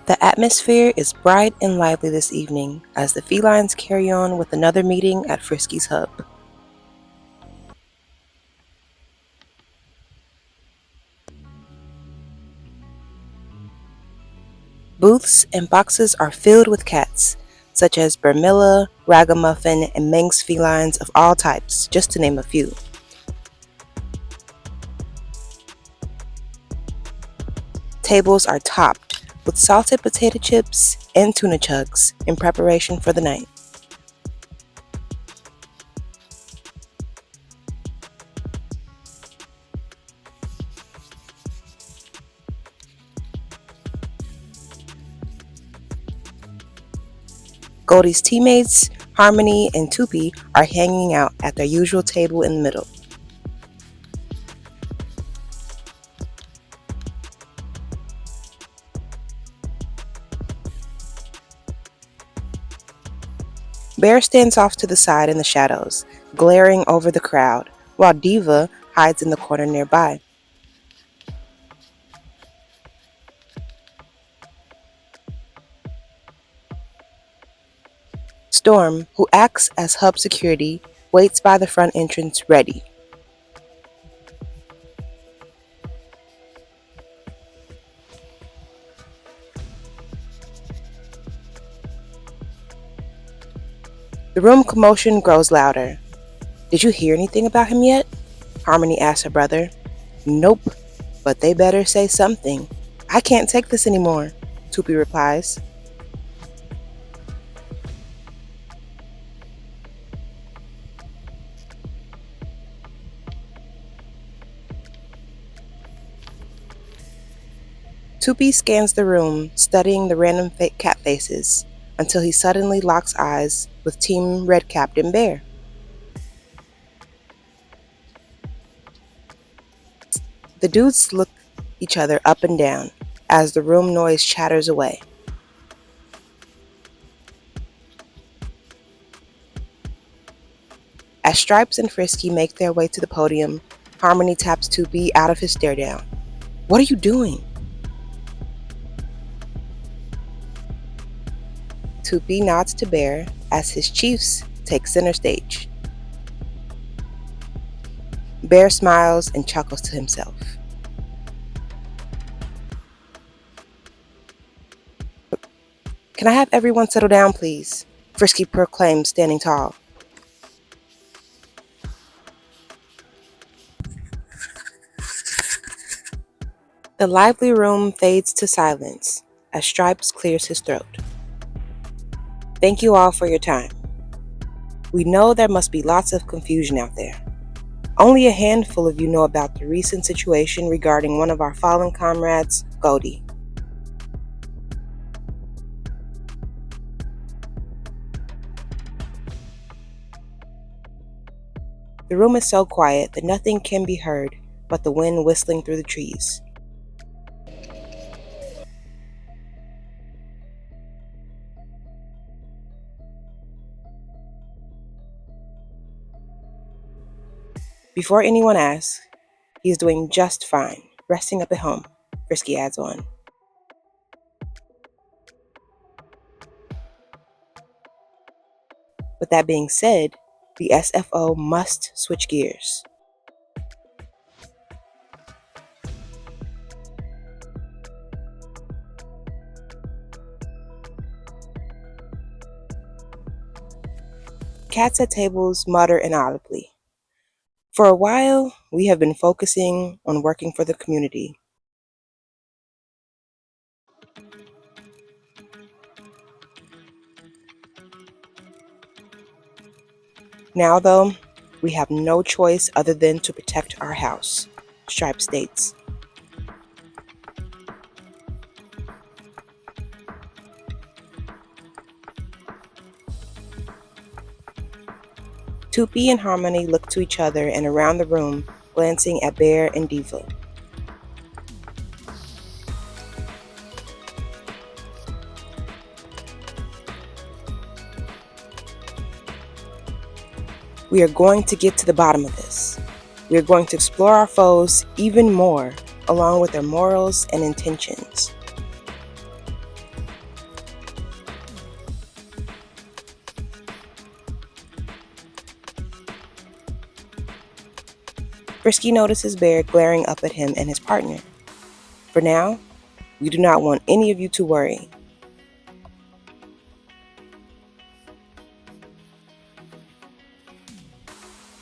The atmosphere is bright and lively this evening as the felines carry on with another meeting at Frisky's Hub. Booths and boxes are filled with cats, such as Burmilla, Ragamuffin, and Manx felines of all types, just to name a few. Tables are topped with salted potato chips and tuna chugs in preparation for the night. Goldie's teammates, Harmony and Tupi, are hanging out at their usual table in the middle. Bear stands off to the side in the shadows, glaring over the crowd, while Diva hides in the corner nearby. Storm, who acts as hub security, waits by the front entrance ready. The room commotion grows louder. "Did you hear anything about him yet?" Harmony asks her brother. "Nope, but they better say something. I can't take this anymore," Tupi replies. Tupi scans the room, studying the random cat faces, until he suddenly locks eyes with Team Red Captain Bear. The dudes look each other up and down as the room noise chatters away. As Stripes and Frisky make their way to the podium, Harmony taps Tupi out of his stare down. "What are you doing?" Tupi nods to Bear as his chiefs take center stage. Bear smiles and chuckles to himself. "Can I have everyone settle down, please?" Frisky proclaims, standing tall. The lively room fades to silence as Stripes clears his throat. "Thank you all for your time. We know there must be lots of confusion out there. Only a handful of you know about the recent situation regarding one of our fallen comrades, Goldie. The room is so quiet that nothing can be heard but the wind whistling through the trees. Before anyone asks, he is doing just fine, resting up at home," Frisky adds on. With that being said, the SFO must switch gears. Cats at tables mutter inaudibly. "For a while, we have been focusing on working for the community. Now, though, we have no choice other than to protect our house," Stripe states. Tupi and Harmony look to each other and around the room, glancing at Bear and Diva. "We are going to get to the bottom of this. We are going to explore our foes even more, along with their morals and intentions." Frisky notices Bear glaring up at him and his partner. For now, we do not want any of you to worry.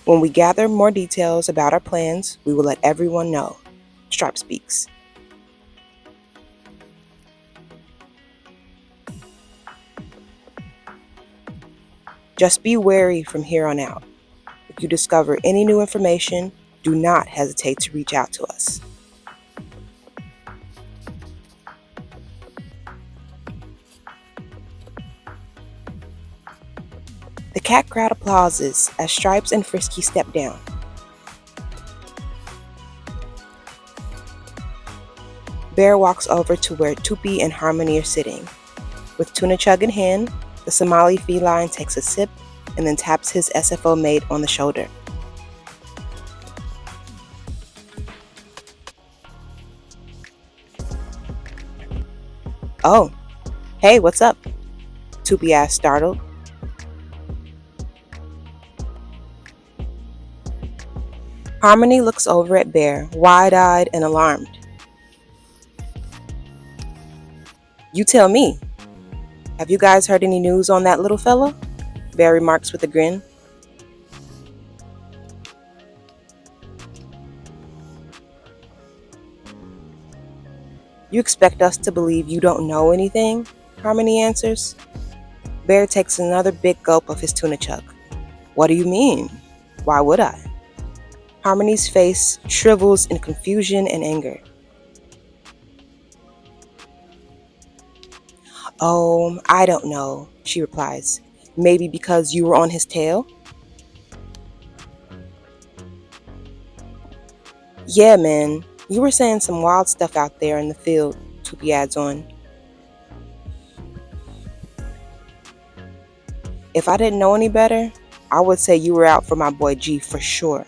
When we gather more details about our plans, we will let everyone know. Stripe speaks. Just be wary from here on out. If you discover any new information, do not hesitate to reach out to us. The cat crowd applauses as Stripes and Frisky step down. Bear walks over to where Tupi and Harmony are sitting. With tuna chug in hand, the Somali feline takes a sip and then taps his SFO mate on the shoulder. Oh, hey, what's up? Tupi asked, startled. Harmony looks over at Bear, wide-eyed and alarmed. You tell me. Have you guys heard any news on that little fella? Bear remarks with a grin. You expect us to believe you don't know anything? Harmony answers. Bear takes another big gulp of his tuna chug. What do you mean? Why would I? Harmony's face shrivels in confusion and anger. Oh, I don't know, she replies. Maybe because you were on his tail? Yeah, man, you were saying some wild stuff out there in the field, Tupi adds on. If I didn't know any better, I would say you were out for my boy G for sure.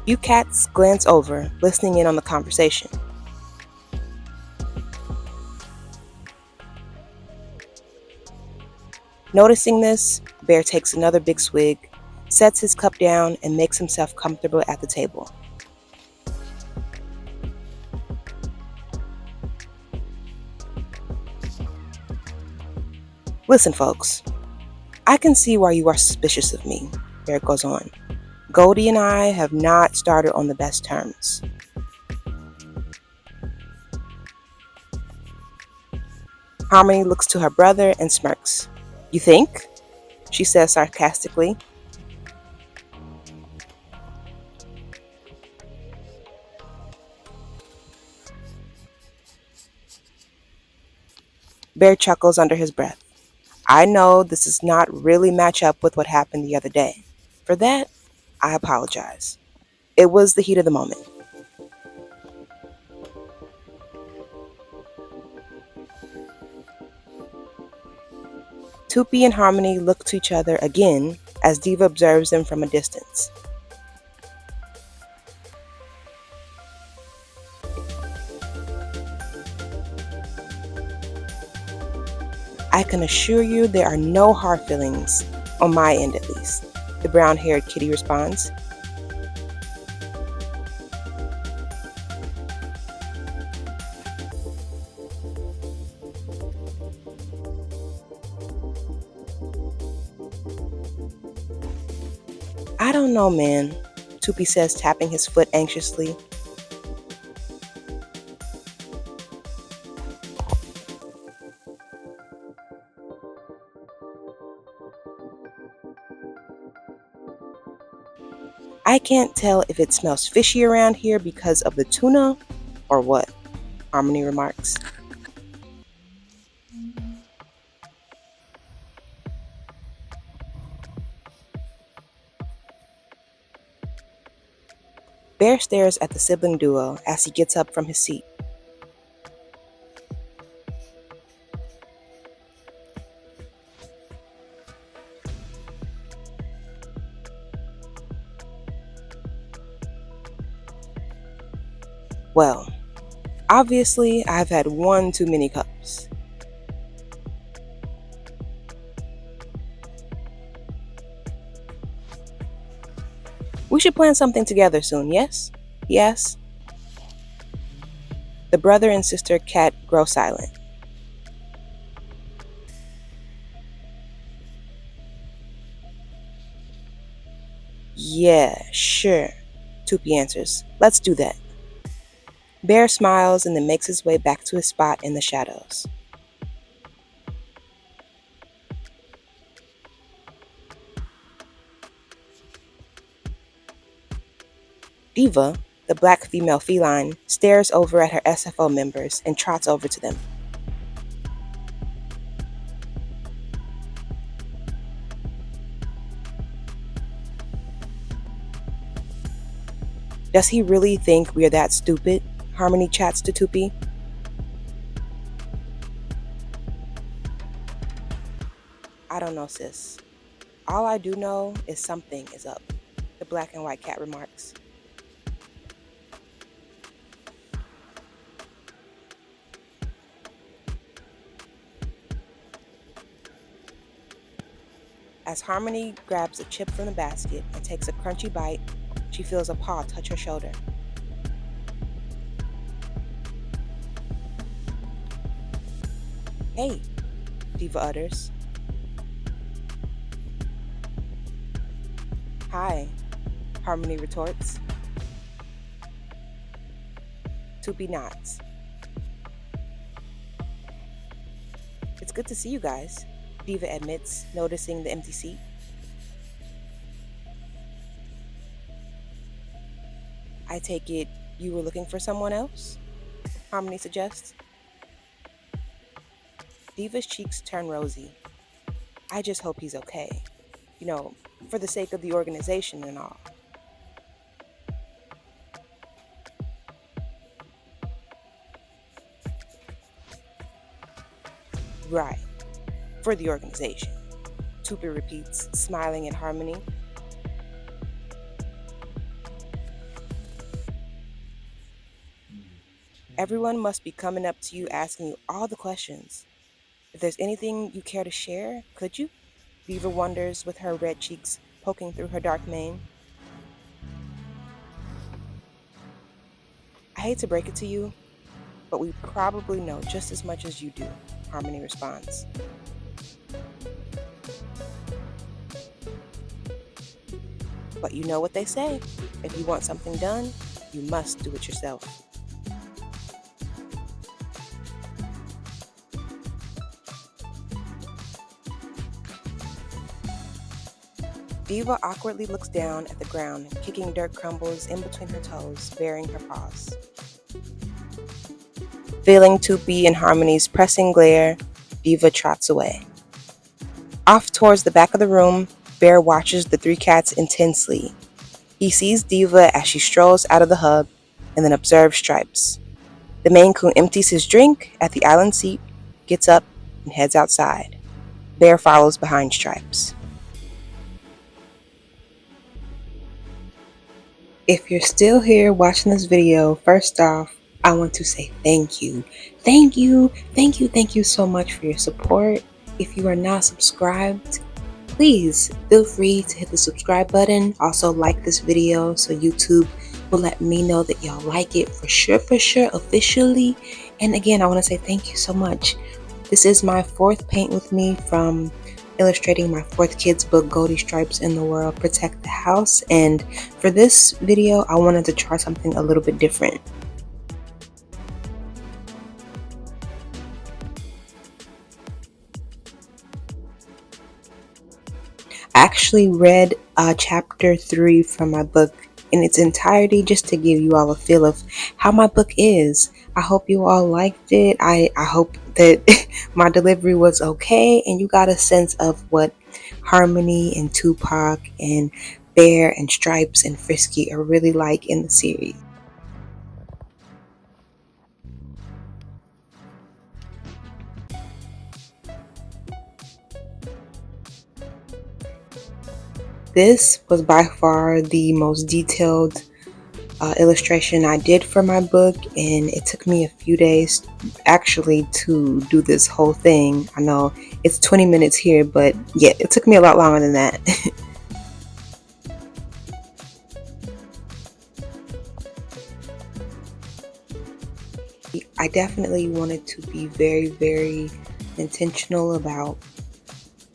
You cats glance over, listening in on the conversation. Noticing this, Bear takes another big swig, sets his cup down, and makes himself comfortable at the table. Listen, folks, I can see why you are suspicious of me, Bear goes on. Goldie and I have not started on the best terms. Harmony looks to her brother and smirks. You think? She says sarcastically. Bear chuckles under his breath. I know this does not really match up with what happened the other day. For that, I apologize. It was the heat of the moment. Tupi and Harmony look to each other again as Diva observes them from a distance. I can assure you there are no hard feelings, on my end at least, the brown-haired kitty responds. I don't know, man, Tupi says, tapping his foot anxiously. I can't tell if it smells fishy around here because of the tuna or what, Harmony remarks. Bear stares at the sibling duo as he gets up from his seat. Well, obviously I've had one too many cups. We should plan something together soon, yes? He asks. The brother and sister cat grow silent. Yeah, sure, Tupi answers. Let's do that. Bear smiles and then makes his way back to his spot in the shadows. Diva, the black female feline, stares over at her SFO members and trots over to them. Does he really think we're that stupid? Harmony chats to Tupi. I don't know, sis. All I do know is something is up, the black and white cat remarks. As Harmony grabs a chip from the basket and takes a crunchy bite, she feels a paw touch her shoulder. Hey, Diva utters. Hi, Harmony retorts. Tupi nods. It's good to see you guys, Diva admits, noticing the empty seat. I take it you were looking for someone else? Harmony suggests. Diva's cheeks turn rosy. I just hope he's okay. You know, for the sake of the organization and all. Right, for the organization, Tupi repeats, smiling at Harmony. Everyone must be coming up to you asking you all the questions. If there's anything you care to share, could you? Diva wonders with her red cheeks poking through her dark mane. I hate to break it to you, but we probably know just as much as you do, Harmony responds. But you know what they say, if you want something done, you must do it yourself. Diva awkwardly looks down at the ground, kicking dirt crumbles in between her toes, burying her paws. Feeling Tupi and Harmony's pressing glare, Diva trots away. Off towards the back of the room, Bear watches the three cats intensely. He sees Diva as she strolls out of the hub and then observes Stripes. The Maine Coon empties his drink at the island seat, gets up, and heads outside. Bear follows behind Stripes. If you're still here watching this video, first off, I want to say thank you. Thank you so much for your support. If you are not subscribed, please feel free to hit the subscribe button. Also like this video so YouTube will let me know that y'all like it for sure, officially. And again, I want to say thank you so much. This is my fourth paint with me from illustrating my fourth kids book, Goldie Stripes in the World, Protect the House. And for this video, I wanted to try something a little bit different. I actually read chapter 3 from my book in its entirety just to give you all a feel of how my book is. I hope you all liked it. I hope that my delivery was okay and you got a sense of what Harmony and Tupac and Bear and Stripes and Frisky are really like in the series. This was by far the most detailed illustration I did for my book, and it took me a few days actually to do this whole thing. I know it's 20 minutes here, but yeah, it took me a lot longer than that. I definitely wanted to be very, very intentional about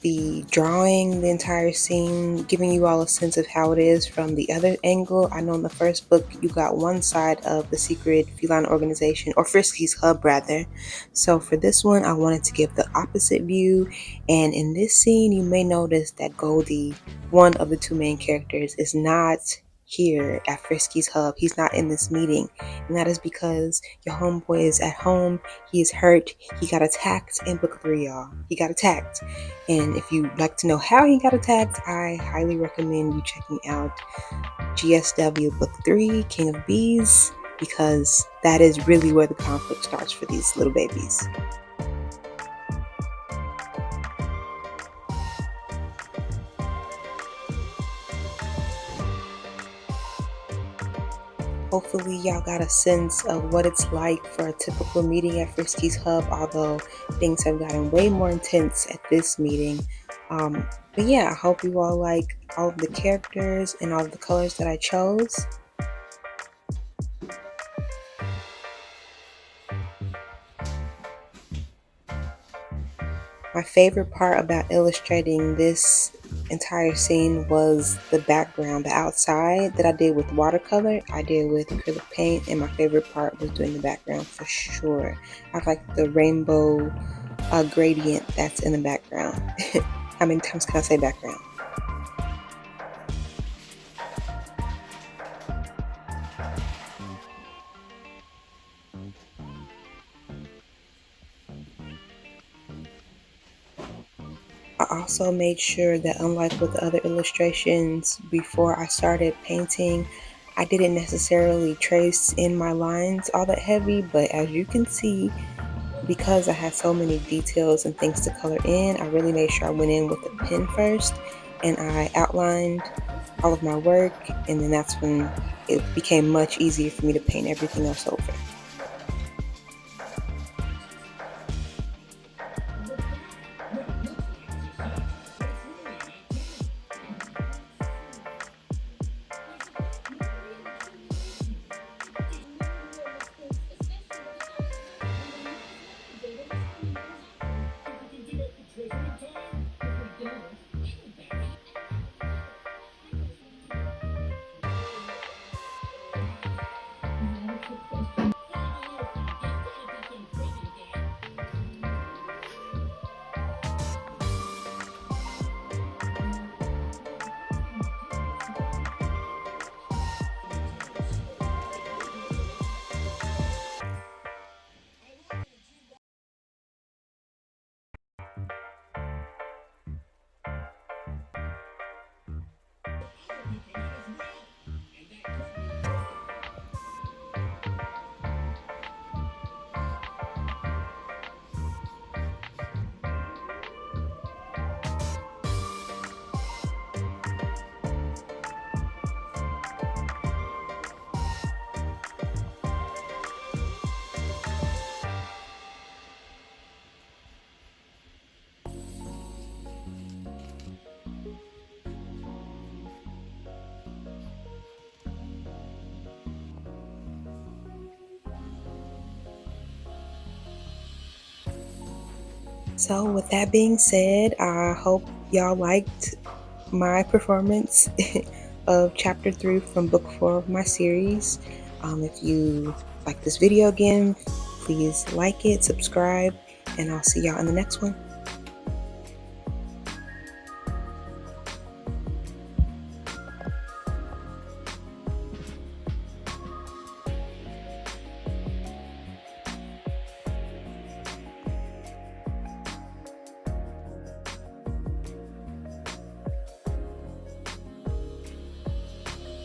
the drawing the entire scene, giving you all a sense of how it is from the other angle. I know in the first book you got one side of the secret feline organization, or Frisky's hub rather. So for this one I wanted to give the opposite view, and in this scene you may notice that Goldie, one of the two main characters, is not here at Frisky's hub. He's not in this meeting, and that is because your homeboy is at home. He is hurt. He got attacked in book 3, y'all. He got attacked. And if you'd like to know how he got attacked, I highly recommend you checking out GSW Book 3, King of Bees, because that is really where the conflict starts for these little babies. Hopefully y'all got a sense of what it's like for a typical meeting at Frisky's Hub, although things have gotten way more intense at this meeting. But yeah, I hope you all like all of the characters and all of the colors that I chose. My favorite part about illustrating this entire scene was the background, the outside that I did with watercolor. I did with acrylic paint, and my favorite part was doing the background for sure. I like the rainbow gradient that's in the background. How many times can I say background? I also made sure that, unlike with the other illustrations, before I started painting, I didn't necessarily trace in my lines all that heavy, but as you can see, because I had so many details and things to color in, I really made sure I went in with the pen first and I outlined all of my work, and then that's when it became much easier for me to paint everything else over. So with that being said, I hope y'all liked my performance of chapter 3 from book 4 of my series. If you like this video again, please like it, subscribe, and I'll see y'all in the next one.